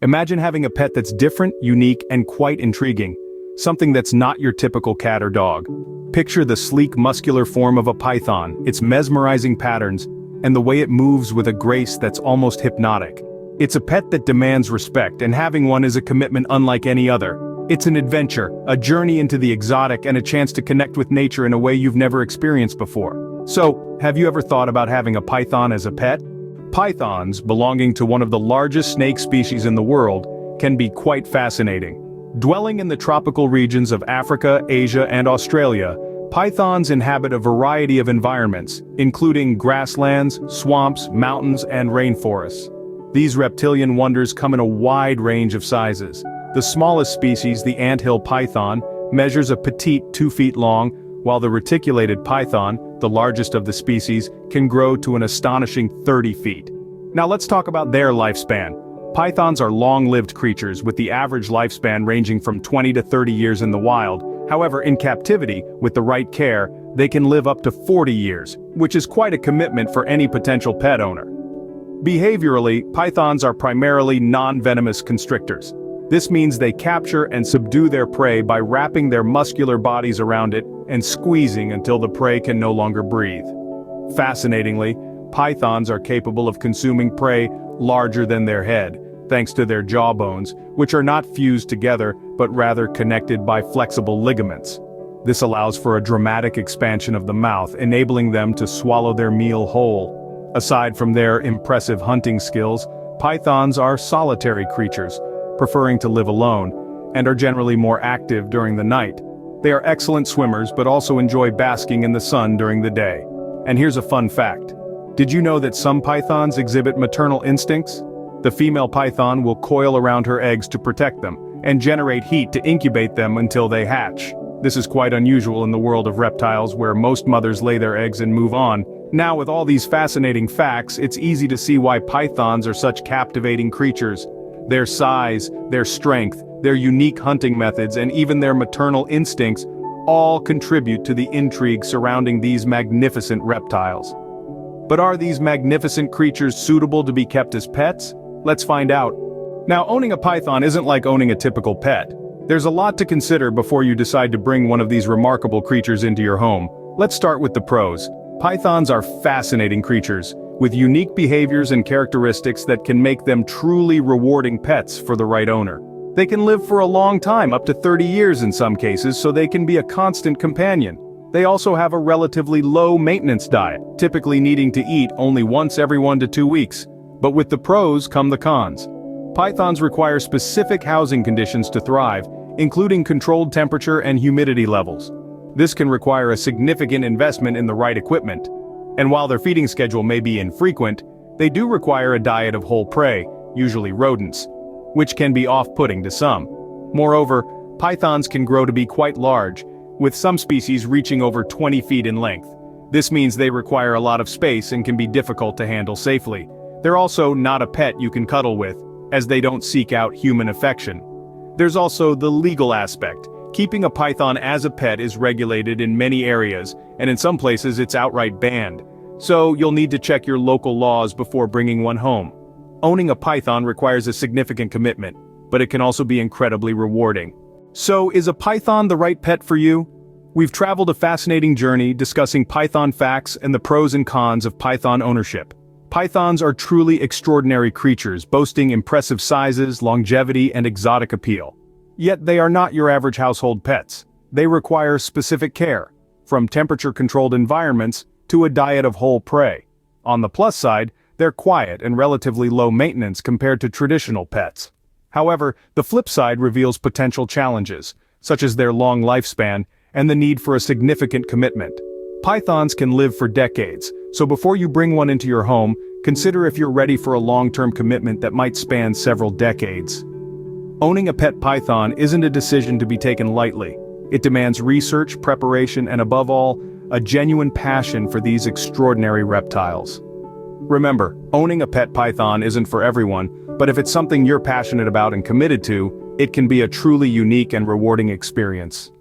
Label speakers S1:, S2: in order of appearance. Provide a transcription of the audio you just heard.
S1: Imagine having a pet that's different, unique, and quite intriguing. Something that's not your typical cat or dog. Picture the sleek, muscular form of a python, its mesmerizing patterns, and the way it moves with a grace that's almost hypnotic. It's a pet that demands respect, and having one is a commitment unlike any other. It's an adventure, a journey into the exotic, and a chance to connect with nature in a way you've never experienced before. So, have you ever thought about having a python as a pet? Pythons, belonging to one of the largest snake species in the world, can be quite fascinating. Dwelling in the tropical regions of Africa, Asia, and Australia, pythons inhabit a variety of environments, including grasslands, swamps, mountains, and rainforests. These reptilian wonders come in a wide range of sizes. The smallest species, the anthill python, measures a petite 2 feet long, while the reticulated python, the largest of the species, can grow to an astonishing 30 feet. Now let's talk about their lifespan. Pythons are long-lived creatures, with the average lifespan ranging from 20 to 30 years in the wild. However, in captivity, with the right care, they can live up to 40 years, which is quite a commitment for any potential pet owner. Behaviorally, pythons are primarily non-venomous constrictors. This means they capture and subdue their prey by wrapping their muscular bodies around it and squeezing until the prey can no longer breathe. Fascinatingly, pythons are capable of consuming prey larger than their head, thanks to their jawbones, which are not fused together but rather connected by flexible ligaments. This allows for a dramatic expansion of the mouth, enabling them to swallow their meal whole. Aside from their impressive hunting skills, pythons are solitary creatures, preferring to live alone, and are generally more active during the night. They are excellent swimmers but also enjoy basking in the sun during the day. And here's a fun fact. Did you know that some pythons exhibit maternal instincts? The female python will coil around her eggs to protect them, and generate heat to incubate them until they hatch. This is quite unusual in the world of reptiles, where most mothers lay their eggs and move on. Now, with all these fascinating facts, it's easy to see why pythons are such captivating creatures. Their size, their strength, their unique hunting methods, and even their maternal instincts all contribute to the intrigue surrounding these magnificent reptiles. But are these magnificent creatures suitable to be kept as pets? Let's find out. Now, owning a python isn't like owning a typical pet. There's a lot to consider before you decide to bring one of these remarkable creatures into your home. Let's start with the pros. Pythons are fascinating creatures, with unique behaviors and characteristics that can make them truly rewarding pets for the right owner. They can live for a long time, up to 30 years in some cases, so they can be a constant companion. They also have a relatively low-maintenance diet, typically needing to eat only once every 1 to 2 weeks. But with the pros come the cons. Pythons require specific housing conditions to thrive, including controlled temperature and humidity levels. This can require a significant investment in the right equipment. And while their feeding schedule may be infrequent, they do require a diet of whole prey, usually rodents, which can be off-putting to some. Moreover, pythons can grow to be quite large, with some species reaching over 20 feet in length. This means they require a lot of space and can be difficult to handle safely. They're also not a pet you can cuddle with, as they don't seek out human affection. There's also the legal aspect. Keeping a python as a pet is regulated in many areas, and in some places it's outright banned. So you'll need to check your local laws before bringing one home. Owning a python requires a significant commitment, but it can also be incredibly rewarding. So, is a python the right pet for you? We've traveled a fascinating journey discussing python facts and the pros and cons of python ownership. Pythons are truly extraordinary creatures, boasting impressive sizes, longevity, and exotic appeal. Yet they are not your average household pets. They require specific care, from temperature-controlled environments to a diet of whole prey. On the plus side, they're quiet and relatively low maintenance compared to traditional pets. However, the flip side reveals potential challenges, such as their long lifespan and the need for a significant commitment. Pythons can live for decades, so before you bring one into your home, consider if you're ready for a long-term commitment that might span several decades. Owning a pet python isn't a decision to be taken lightly. It demands research, preparation, and above all, a genuine passion for these extraordinary reptiles. Remember, owning a pet python isn't for everyone, but if it's something you're passionate about and committed to, it can be a truly unique and rewarding experience.